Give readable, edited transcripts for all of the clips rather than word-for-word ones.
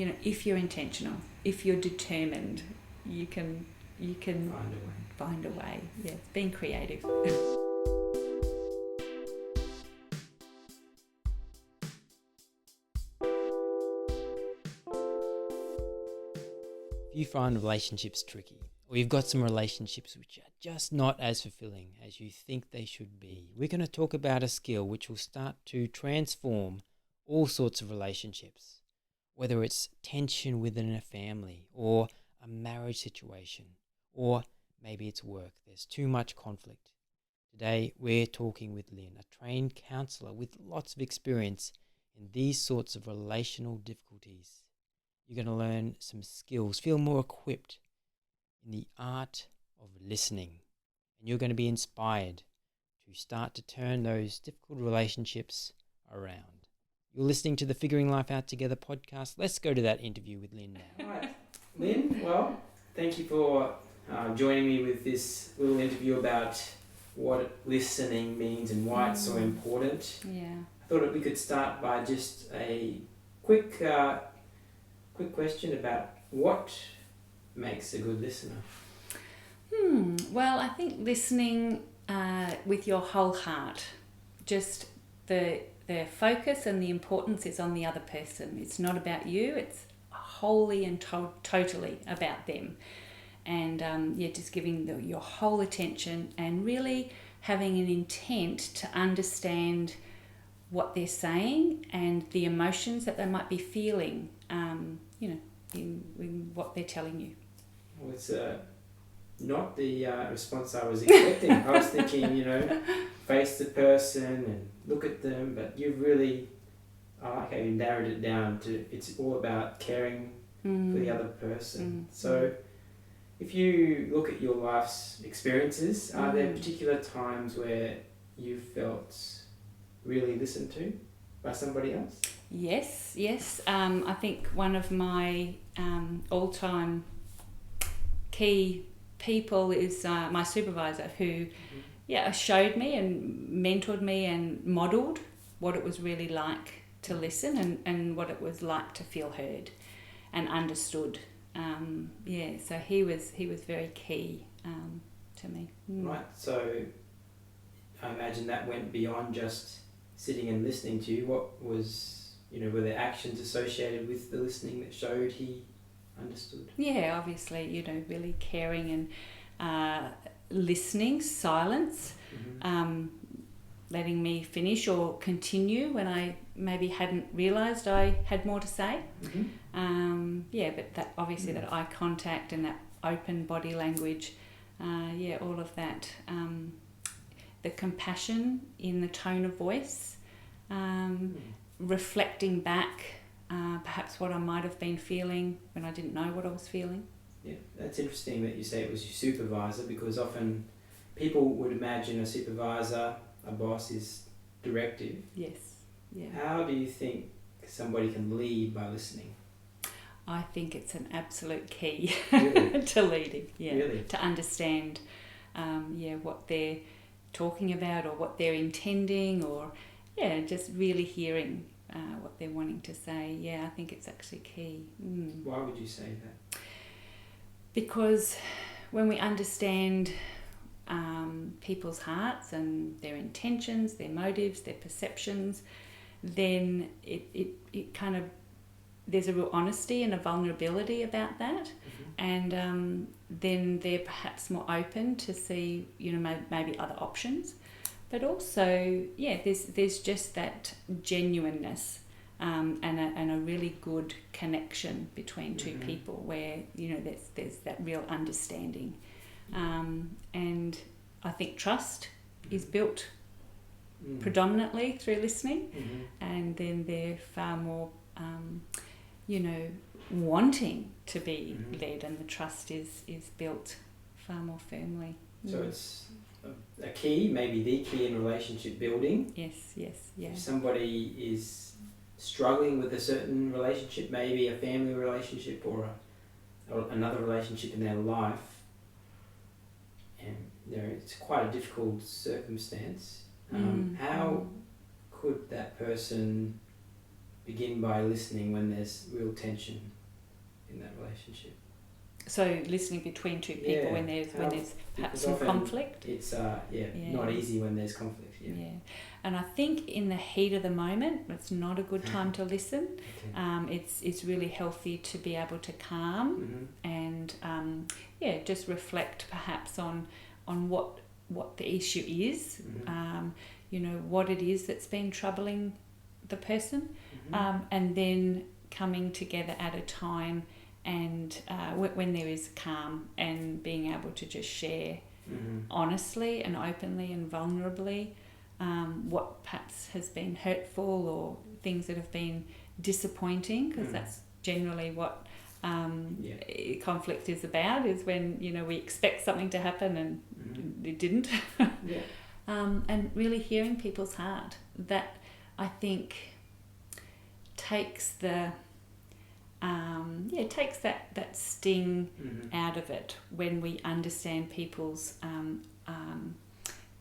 If you're intentional, if you're determined, you can find a way. Yeah, being creative. If you find relationships tricky, or you've got some relationships which are just not as fulfilling as you think they should be, we're going to talk about a skill which will start to transform all sorts of relationships, whether it's tension within a family or a marriage situation, or maybe it's work. There's too much conflict. Today, we're talking with Lynn, a trained counsellor with lots of experience in these sorts of relational difficulties. You're going to learn some skills, feel more equipped in the art of listening, and you're going to be inspired to start to turn those difficult relationships around. You're listening to the Figuring Life Out Together podcast. Let's go to that interview with Lynn now. All right, Lynn, well, thank you for joining me with this little interview about what listening means and why it's so important. Yeah. I thought we could start by just a quick question about what makes a good listener. Well, I think listening with your whole heart, just the focus and the importance is on the other person. It's not about you, it's wholly and totally about them. And just giving your whole attention and really having an intent to understand what they're saying and the emotions that they might be feeling, in what they're telling you. Well, it's not the response I was expecting. I was thinking, face the person and look at them, but you've really, I like how you narrowed it down to it's all about caring for the other person. So if you look at your life's experiences, are there particular times where you felt really listened to by somebody else? Yes. I think one of my all-time key people is my supervisor who showed me and mentored me and modelled what it was really like to listen and what it was like to feel heard and understood. So he was very key to me. Right, so I imagine that went beyond just sitting and listening to you. What was, were there actions associated with the listening that showed he understood? Yeah, obviously, really caring and listening, silence, letting me finish or continue when I maybe hadn't realised I had more to say. But that obviously that eye contact and that open body language, all of that. The compassion in the tone of voice, reflecting back perhaps what I might have been feeling when I didn't know what I was feeling. Yeah, that's interesting that you say it was your supervisor, because often people would imagine a supervisor, a boss, is directive. Yes, yeah. How do you think somebody can lead by listening? I think it's an absolute key Really? to leading. Yeah, really? To understand, what they're talking about or what they're intending, or just really hearing what they're wanting to say. Yeah, I think it's actually key. Why would you say that? Because when we understand people's hearts and their intentions, their motives, their perceptions, then it kind of, there's a real honesty and a vulnerability about that, and then they're perhaps more open to see, maybe other options, but also, there's just that genuineness and a really good connection between two people where, there's that real understanding, and I think trust is built predominantly through listening, and then they're far more wanting to be led, and the trust is built far more firmly. So it's a key, maybe the key in relationship building. Yes, yeah. If somebody is struggling with a certain relationship, maybe a family relationship or another relationship in their life, and it's quite a difficult circumstance, how could that person begin by listening when there's real tension in that relationship. So listening between two people Yeah, when there's perhaps because some often conflict. It's not easy when there's conflict. Yeah. And I think in the heat of the moment, it's not a good time to listen. Okay. It's really healthy to be able to calm and just reflect perhaps on what the issue is. What it is that's been troubling the person, and then coming together at a time and when there is calm and being able to just share honestly and openly and vulnerably what perhaps has been hurtful or things that have been disappointing, because that's generally what conflict is about, is when we expect something to happen and it didn't. And really hearing people's heart, that I think takes that sting out of it when we understand people's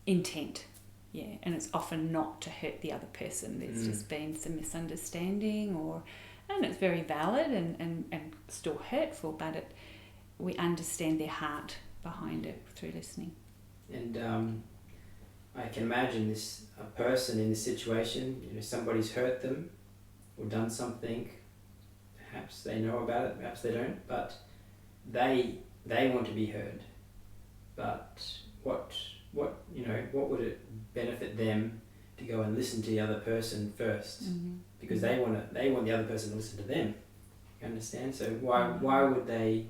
intent. And it's often not to hurt the other person. There's just been some misunderstanding, and it's very valid and still hurtful, but we understand their heart behind it through listening. And I can imagine a person in this situation, somebody's hurt them or done something. Perhaps they know about it, perhaps they don't, but they want to be heard. But what would it benefit them to go and listen to the other person first? Because they want the other person to listen to them. You understand? So why would they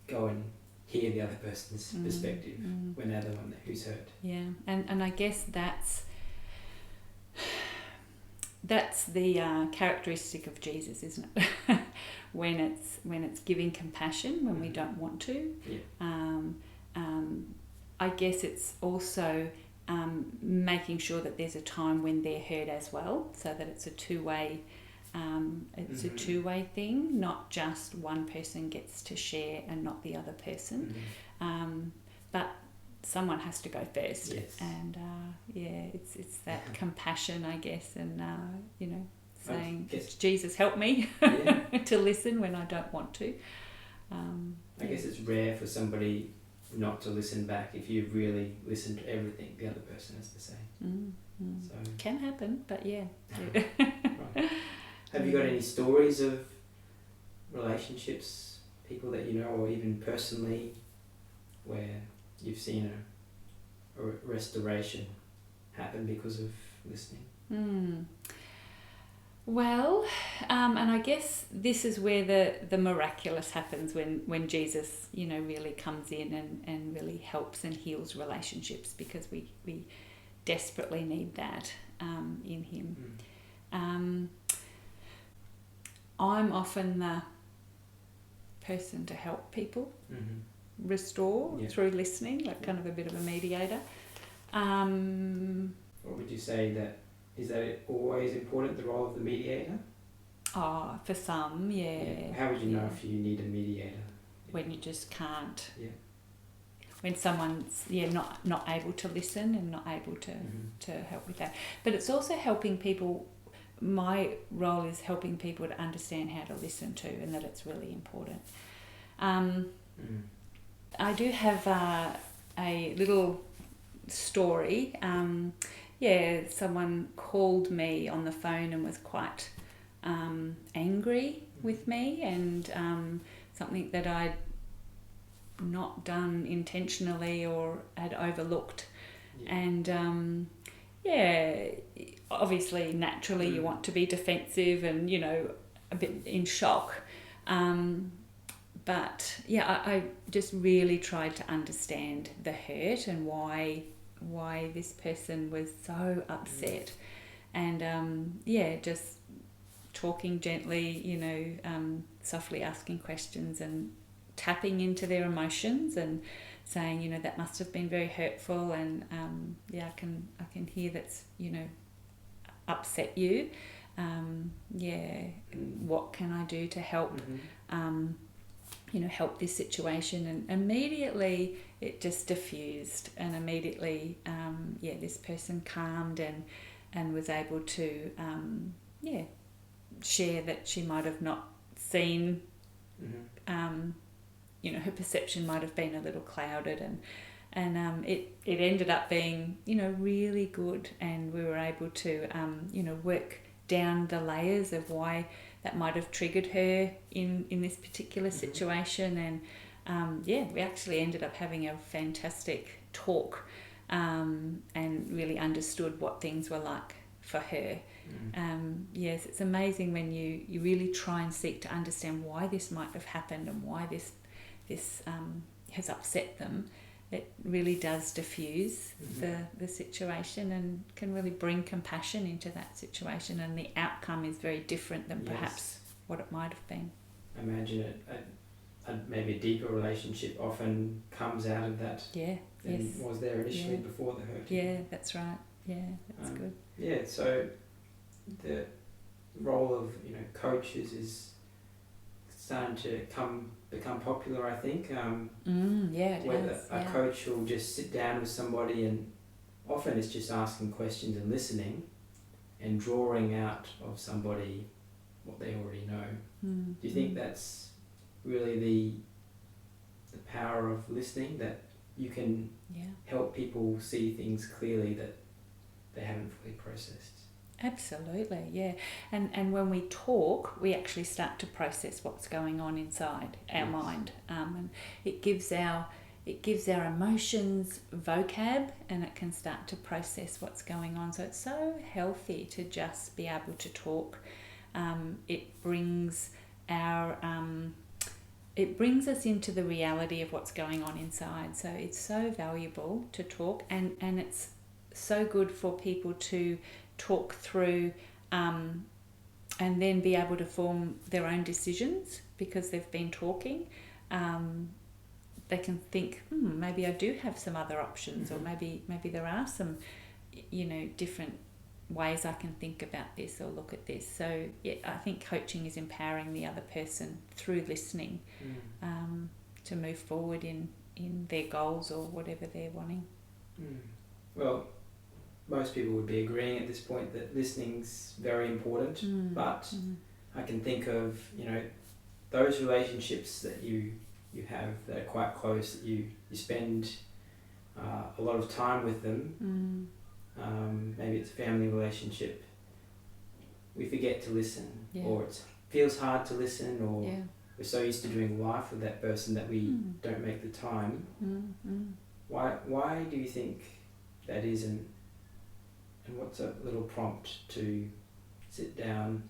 go and hear the other person's perspective when they're the one who's hurt? Yeah, and I guess that's the characteristic of Jesus, isn't it? when it's giving compassion when we don't want to. I guess it's also making sure that there's a time when they're heard as well, so that it's a two-way a two-way thing, not just one person gets to share and not the other person. But someone has to go first. Yes. And it's that compassion, I guess, and saying, Jesus, help me to listen when I don't want to. I guess it's rare for somebody not to listen back if you really listen to everything the other person has to say. So can happen, but Right. Have you got any stories of relationships, people that you know, or even personally, where you've seen a restoration happen because of listening? Well, and I guess this is where the miraculous happens, when Jesus, really comes in and really helps and heals relationships, because we desperately need that in him. I'm often the person to help people restore through listening, like kind of a bit of a mediator. What would you say is that always important, the role of the mediator? Oh, for some, yeah. How would you know if you need a mediator? When you just can't. Yeah. When someone's not able to listen and not able to help with that. But it's also helping people. My role is helping people to understand how to listen to, and that it's really important. I do have a little story. Someone called me on the phone and was quite angry with me, and something that I'd not done intentionally or had overlooked. And obviously naturally you want to be defensive and a bit in shock, but I just really tried to understand the hurt and why this person was so upset, and just talking gently, softly asking questions and tapping into their emotions and saying, that must have been very hurtful, and I can hear that's upset you. What can I do to help help this situation? And immediately it just diffused, and immediately this person calmed and was able to share that she might have not seen. Mm-hmm. You know, her perception might have been a little clouded, and it ended up being, you know, really good, and we were able to, you know, work down the layers of why that might have triggered her in this particular situation, and we actually ended up having a fantastic talk, and really understood what things were like for her. Yes, it's amazing when you really try and seek to understand why this might have happened and why this has upset them. It really does diffuse the situation and can really bring compassion into that situation, and the outcome is very different than perhaps what it might have been. I imagine maybe a deeper relationship often comes out of that than was there initially before the hurt. Yeah, that's right. Yeah, that's good. Yeah, so the role of, you know, coaches is starting to become popular, I think. Where a coach will just sit down with somebody, and often it's just asking questions and listening and drawing out of somebody what they already know. Do you think that's really the power of listening, that you can help people see things clearly that they haven't fully processed? Absolutely, yeah. And when we talk, we actually start to process what's going on inside our mind, and it gives our emotions vocab, and it can start to process what's going on. So it's so healthy to just be able to talk. It brings us into the reality of what's going on inside. So it's so valuable to talk, and it's so good for people to talk through, and then be able to form their own decisions because they've been talking. They can think, maybe I do have some other options, or maybe there are some, you know, different ways I can think about this or look at this. So I think coaching is empowering the other person through listening, to move forward in their goals or whatever they're wanting. Well, most people would be agreeing at this point that listening's very important, but I can think of, you know, those relationships that you have that are quite close, that you spend a lot of time with them. Maybe it's a family relationship. We forget to listen, or it feels hard to listen, or we're so used to doing life with that person that we don't make the time. Why do you think that is, and what's a little prompt to sit down,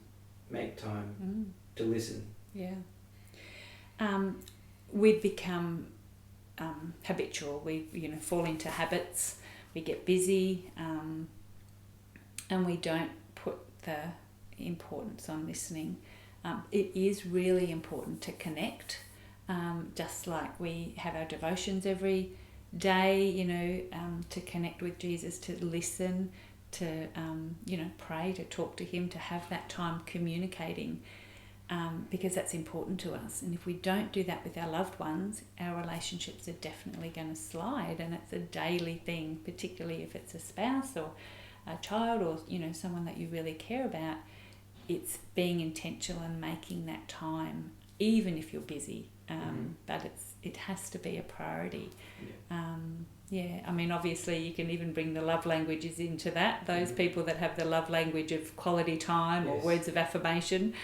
make time to listen? We've become habitual. We, you know, fall into habits. We get busy, and we don't put the importance on listening. It is really important to connect, just like we have our devotions every day, you know, to connect with Jesus, to listen, to you know, pray, to talk to him, to have that time communicating, because that's important to us. And if we don't do that with our loved ones, our relationships are definitely going to slide, and it's a daily thing, particularly if it's a spouse or a child, or, you know, someone that you really care about. It's being intentional and making that time, even if you're busy, but it has to be a priority. I mean, obviously you can even bring the love languages into that. Those people that have the love language of quality time or words of affirmation,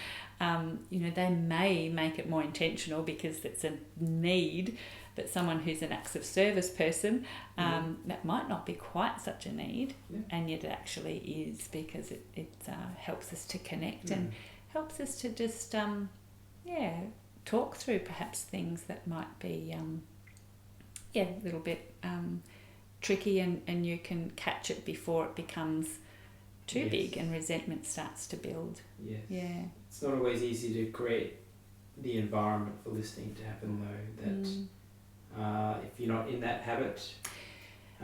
you know, they may make it more intentional because it's a need, but someone who's an acts of service person, that might not be quite such a need, and yet it actually is, because it helps us to connect and helps us to just talk through perhaps things that might be a little bit tricky, and you can catch it before it becomes too big and resentment starts to build. It's not always easy to create the environment for listening to happen, though, that if you're not in that habit,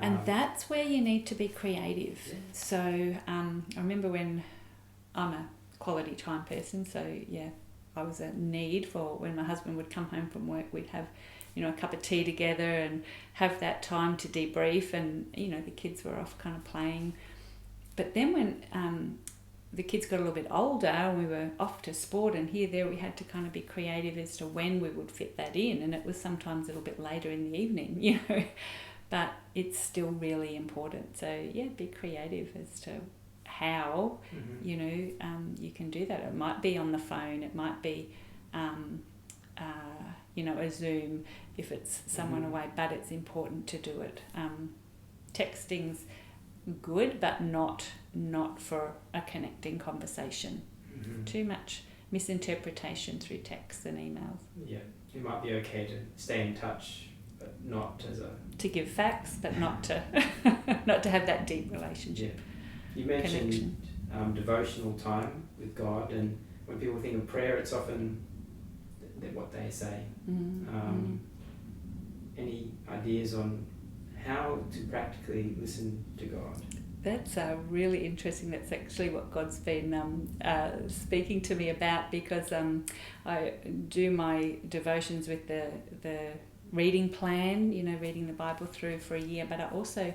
and that's where you need to be creative. So I remember when I'm a quality time person, so I was a need for when my husband would come home from work, we'd have, you know, a cup of tea together and have that time to debrief, and, you know, the kids were off kind of playing. But then when the kids got a little bit older and we were off to sport, and there we had to kind of be creative as to when we would fit that in, and it was sometimes a little bit later in the evening, you know, but it's still really important. So yeah, be creative as to how you know you can do that. It might be on the phone, it might be you know, a Zoom if it's someone away, but it's important to do it. Texting's good, but not for a connecting conversation. Too much misinterpretation through texts and emails. Yeah, it might be okay to stay in touch, but not as a... To give facts, but not to not to have that deep relationship. Yeah. You mentioned devotional time with God, and when people think of prayer, it's often what they say. Any ideas on how to practically listen to God? That's really interesting. That's actually what God's been speaking to me about, because I do my devotions with the reading plan, you know, reading the Bible through for a year, but I also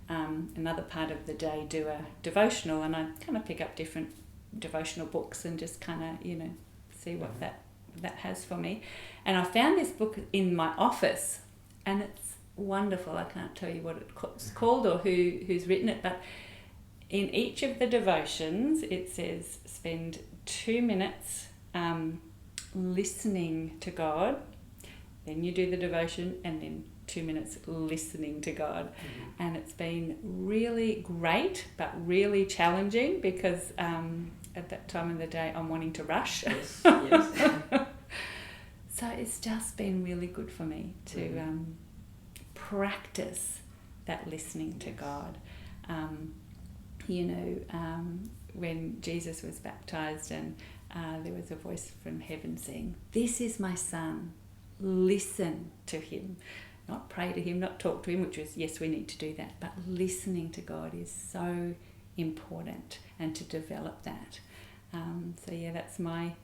another part of the day do a devotional, and I kind of pick up different devotional books and just kind of, you know, see what that has for me. And I found this book in my office, and it's wonderful. I can't tell you what it's called or who's written it, but in each of the devotions it says spend 2 minutes listening to God, then you do the devotion, and then 2 minutes listening to God. And it's been really great but really challenging, because at that time of the day I'm wanting to rush. Yes. So it's just been really good for me to practice that listening to God. You know, when Jesus was baptized, and there was a voice from heaven saying, "This is my son, listen to him." Not pray to him, not talk to him, which was, yes, we need to do that, but listening to God is so important, and to develop that. So yeah, that's my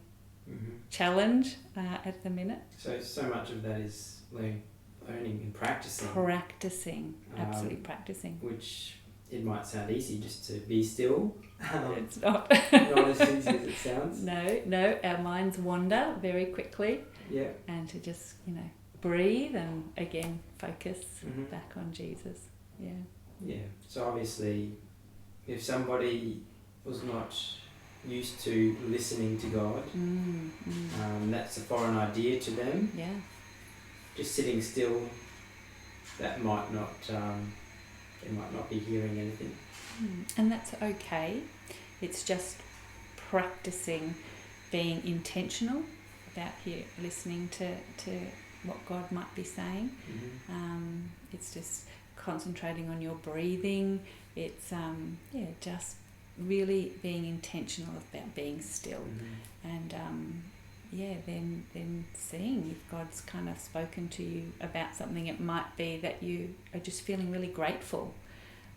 challenge at the minute. So much of that is learning and practicing. Absolutely practicing. Which it might sound easy just to be still. It's not. Not as easy as it sounds. No, our minds wander very quickly. Yeah. And to just, you know, breathe and again focus back on Jesus. Yeah. Yeah. So obviously, if somebody was not used to listening to God, that's a foreign idea to them. Yeah. Just sitting still, that might not, they might not be hearing anything. And that's okay. It's just practicing being intentional about listening to what God might be saying. It's just concentrating on your breathing. It's just really being intentional about being still, and then seeing if God's kind of spoken to you about something. It might be that you are just feeling really grateful,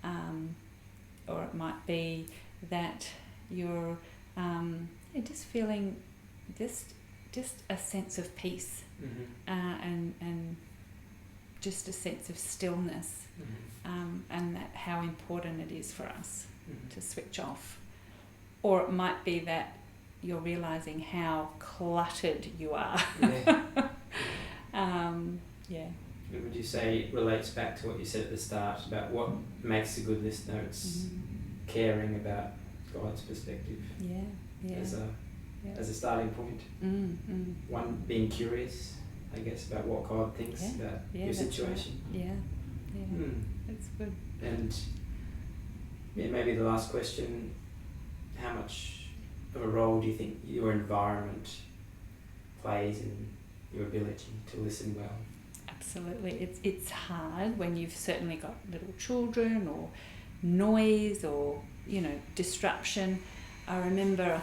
or it might be that you're just feeling just a sense of peace, and just a sense of stillness, and that how important it is for us to switch off. Or it might be that you're realising how cluttered you are. Would you say it relates back to what you said at the start about what makes a good listener? It's caring about God's perspective as a starting point. One, being curious, I guess, about what God thinks about your situation. Right. That's good. And maybe the last question, how much of a role do you think your environment plays in your ability to listen well? Absolutely. It's hard when you've certainly got little children, or noise, or, you know, disruption. I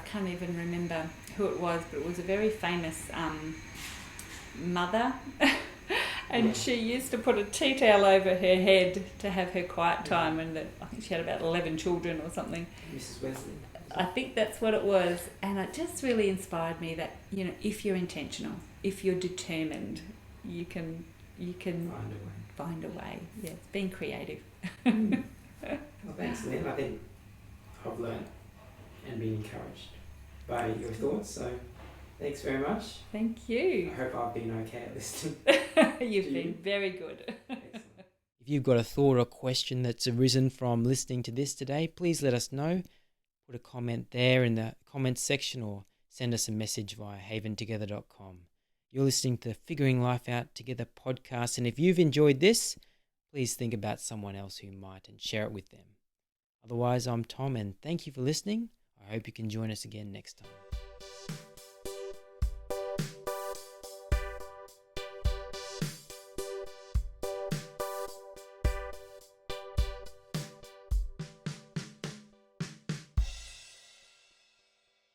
can't even remember who it was, but it was a very famous mother, and she used to put a tea towel over her head to have her quiet time, and I think she had about 11 children or something. Mrs. Wesley. I think that's what it was, and it just really inspired me that, you know, if you're intentional, if you're determined, you can find a way. Yeah, it's being creative. Well, thanks, Lynn. I think I've learned and been encouraged by your thoughts. So thanks very much. Thank I you. hope I've been okay at listening. You've To been you. very good. Excellent. If you've got a thought or question that's arisen from listening to this today, please let us know. Put a comment there in the comments section or send us a message via haventogether.com. You're listening to the Figuring Life Out Together podcast, and if you've enjoyed this, please think about someone else who might and share it with them. Otherwise, I'm Tom, and thank you for listening. I hope you can join us again next time.